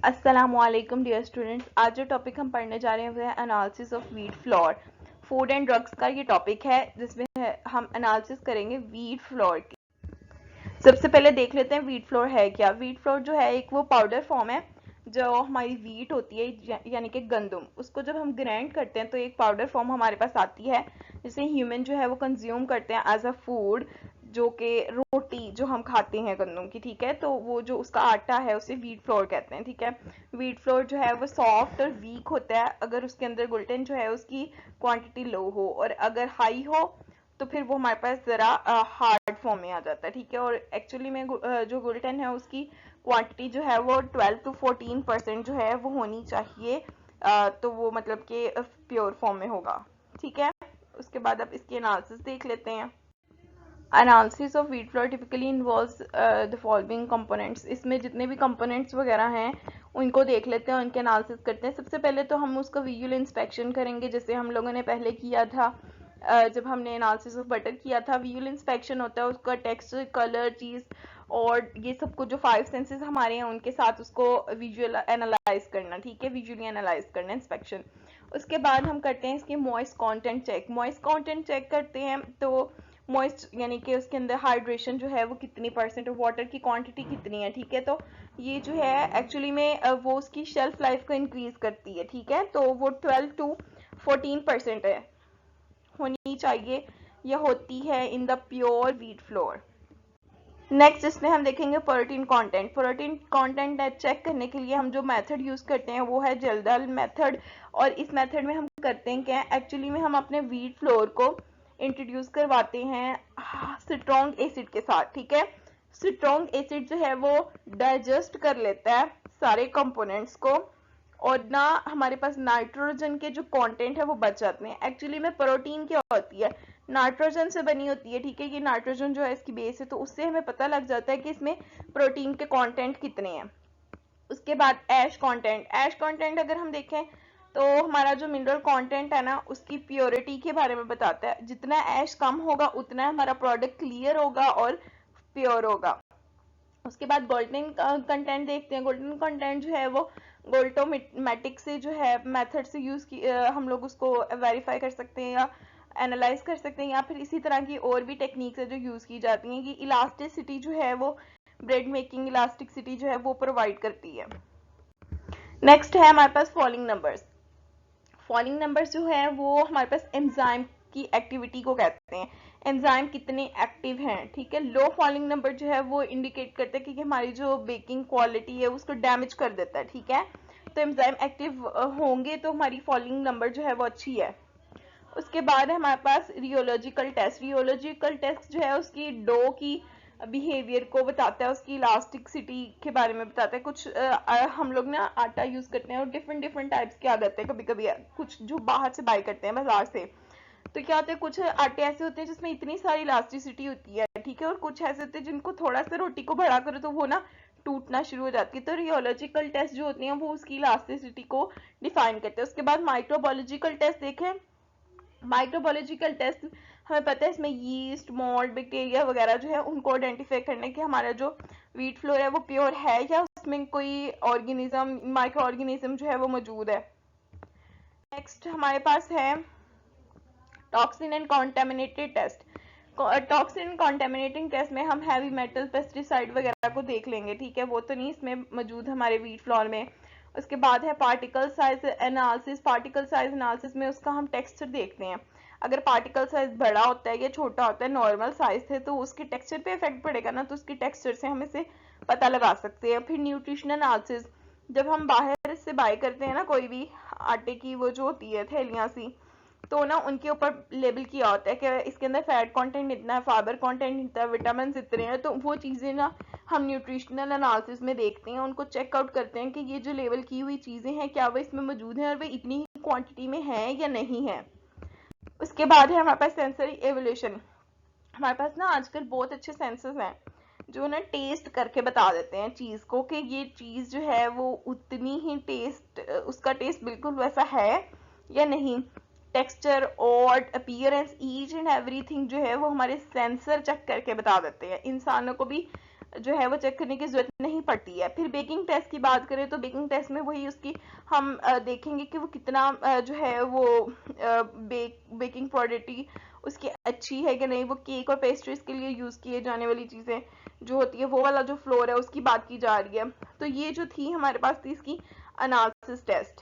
अस्सलामुअलैकुम dear students. आज जो टॉपिक हम पढ़ने जा रहे हैं वो है analysis of wheat floor. Food and drugs का ये टॉपिक है जिसमें हम एनालिसिस करेंगे वीट फ्लोर की। सबसे पहले देख लेते हैं वीट फ्लोर है क्या। वीट फ्लोर जो है एक वो पाउडर फॉर्म है जो हमारी वीट होती है यानी कि गंदम, उसको जब हम ग्राइंड करते हैं तो एक पाउडर फॉर्म हमारे पास आती है जिसे ह्यूमन जो है वो कंज्यूम करते हैं एज अ फूड, जो कि रोटी जो हम खाते हैं गंदम की। ठीक है, तो वो जो उसका आटा है उसे वीट फ्लोर कहते हैं। ठीक है, वीट फ्लोर जो है वो सॉफ्ट और वीक होता है अगर उसके अंदर ग्लूटेन जो है उसकी क्वांटिटी लो हो, और अगर हाई हो तो फिर वो हमारे पास ज़रा हार्ड फॉर्म में आ जाता है। ठीक है, और एक्चुअली में जो ग्लूटेन है उसकी क्वांटिटी जो है वो 12 to 14% जो है वो होनी चाहिए। तो वो मतलब कि प्योर फॉर्म में होगा। ठीक है, उसके बाद अब इसकी एनालिसिस देख लेते हैं। Analysis of wheat flour typically involves the following components. इसमें जितने भी कंपोनेंट्स वगैरह हैं उनको देख लेते हैं, उनके एनालिसिस करते हैं। सबसे पहले तो हम उसका विजुअल इंस्पेक्शन करेंगे जैसे हम लोगों ने पहले किया था जब हमने एनालिसिस ऑफ बटर किया था। विजुअल इंस्पेक्शन होता है उसका टेक्सचर, कलर, चीज़ और ये सब कुछ जो 5 सेंसेस हमारे हैं उनके साथ उसको विजुअल एनालाइज करना। ठीक है, विजुअली एनालाइज करना इंस्पेक्शन। उसके बाद हम करते हैं इसके moist content check. Moist content check करते हैं तो मॉइस्ट यानी कि उसके अंदर हाइड्रेशन जो है वो कितनी परसेंट, वाटर की क्वांटिटी कितनी है। ठीक है, तो ये जो है एक्चुअली में वो उसकी शेल्फ लाइफ को इंक्रीज करती है। ठीक है, तो वो 12 to 14% है होनी चाहिए, यह होती है in the pure wheat flour. Next इसमें हम देखेंगे protein content. Protein content check करने के लिए हम जो मेथड यूज करते हैं वो है जेल्डल मेथड। और इस मेथड में हम करते हैं क्या, एक्चुअली में हम अपने व्हीट फ्लोर को इंट्रोड्यूस करवाते हैं स्ट्रॉन्ग एसिड के साथ। ठीक है, स्ट्रॉन्ग एसिड जो है वो डाइजेस्ट कर लेता है सारे कंपोनेंट्स को, और ना हमारे पास नाइट्रोजन के जो कंटेंट है वो बच जाते हैं। एक्चुअली में प्रोटीन क्या होती है, नाइट्रोजन से बनी होती है। ठीक है, ये नाइट्रोजन जो है इसकी बेस है, तो उससे हमें पता लग जाता है कि इसमें प्रोटीन के कंटेंट कितने हैं। उसके बाद ऐश कंटेंट। ऐश कंटेंट अगर हम देखें तो हमारा जो मिनरल कंटेंट है ना उसकी प्योरिटी के बारे में बताता है। जितना ऐश कम होगा उतना हमारा प्रोडक्ट क्लियर होगा और प्योर होगा। उसके बाद गोल्डन कंटेंट देखते हैं। गोल्डन कंटेंट जो है वो गोल्टोमेटिक से जो है मेथड से यूज की हम लोग उसको वेरीफाई कर सकते हैं या एनालाइज कर सकते हैं, या फिर इसी तरह की और भी टेक्निक्स है जो यूज की जाती हैं कि इलास्टिसिटी जो है वो ब्रेड मेकिंग इलास्टिसिटी जो है वो प्रोवाइड करती है। नेक्स्ट है हमारे पास फॉलिंग नंबर्स। फॉलिंग नंबर्स जो है वो हमारे पास एंजाइम की एक्टिविटी को कहते हैं, एंजाइम कितने एक्टिव हैं। ठीक है, लो फॉलिंग नंबर जो है वो इंडिकेट करता है कि हमारी जो बेकिंग क्वालिटी है उसको डैमेज कर देता है। ठीक है, तो एंजाइम एक्टिव होंगे तो हमारी फॉलिंग नंबर जो है वो अच्छी है। उसके बाद है हमारे पास रियोलॉजिकल टेस्ट। रियोलॉजिकल टेस्ट जो है उसकी डो की बिहेवियर को बताता है, उसकी इलास्टिसिटी के बारे में बताता है। कुछ हम लोग ना आटा यूज करते हैं और डिफरेंट डिफरेंट टाइप्स के आ जाते हैं कभी कभी, कुछ जो बाहर से बाय करते हैं बाजार से। तो क्या होता है, कुछ आटे ऐसे होते हैं जिसमें इतनी सारी इलास्टिसिटी होती है। ठीक है, और कुछ ऐसे होते हैं जिनको थोड़ा सा रोटी को बड़ा करो तो वो ना टूटना शुरू हो जाती है। तो रियोलॉजिकल टेस्ट जो होते हैं वो उसकी इलास्टिसिटी को डिफाइन करते हैं। उसके बाद माइक्रोबायोलॉजिकल टेस्ट देखें। माइक्रोबायोलॉजिकल टेस्ट हमें पता है इसमें यीस्ट, मोल्ड, बैक्टीरिया वगैरह जो है उनको आइडेंटिफाई करने के हमारा जो व्हीट फ्लोर है वो प्योर है या उसमें कोई ऑर्गेनिज्म, माइक्रो ऑर्गेनिज्म जो है वो मौजूद है। नेक्स्ट हमारे पास है toxin and contaminated test. Toxin and contaminating test में हम हैवी मेटल, पेस्टिसाइड वगैरह को देख लेंगे। ठीक है, वो तो नहीं इसमें मौजूद हमारे व्हीट फ्लोर में। उसके बाद है particle size analysis. Particle size analysis में उसका हम टेक्सचर देखते हैं। अगर पार्टिकल साइज बड़ा होता है या छोटा होता है, नॉर्मल साइज है, तो उसके टेक्सचर पे इफेक्ट पड़ेगा ना, तो उसके टेक्सचर से हम इसे पता लगा सकते हैं। फिर न्यूट्रिशन एनालिसिस। जब हम बाहर से बाय करते हैं ना कोई भी आटे की वो जो होती है थैलियां सी, तो ना उनके ऊपर लेबल किया होता है कि इसके अंदर फैट कंटेंट इतना है, फाइबर कंटेंट इतना है, विटामिन इतने हैं। तो वो चीज़ें ना हम न्यूट्रिशनल एनालिसिस में देखते हैं, उनको चेकआउट करते हैं कि ये जो लेबल की हुई चीज़ें हैं क्या वो इसमें मौजूद हैं और वे इतनी ही क्वांटिटी में है या नहीं है। उसके बाद है हमारे पास सेंसरी एवोल्यूशन। हमारे पास ना आजकल बहुत अच्छे सेंसर्स हैं जो ना टेस्ट करके बता देते हैं चीज़ को कि ये चीज़ जो है वो उतनी ही टेस्ट, उसका टेस्ट बिल्कुल वैसा है या नहीं। टेक्सचर और अपीयरेंस, ईच एंड एवरीथिंग जो है वो हमारे सेंसर चेक करके बता देते हैं। इंसानों को भी जो है वो चेक करने की जरूरत नहीं पड़ती है। फिर बेकिंग टेस्ट की बात करें तो बेकिंग टेस्ट में वही उसकी हम देखेंगे कि वो कितना जो है वो बेकिंग क्वालिटी उसकी अच्छी है कि नहीं। वो केक और पेस्ट्रीज के लिए यूज किए जाने वाली चीजें जो होती है वो वाला जो फ्लोर है उसकी बात की जा रही है। तो ये जो थी हमारे पास थी इसकी analysis test.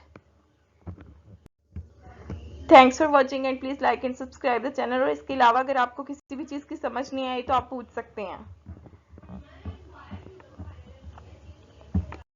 Thanks for watching and please like and subscribe the channel. और इसके अलावा अगर आपको किसी भी चीज़ की समझ नहीं आई तो आप पूछ सकते हैं।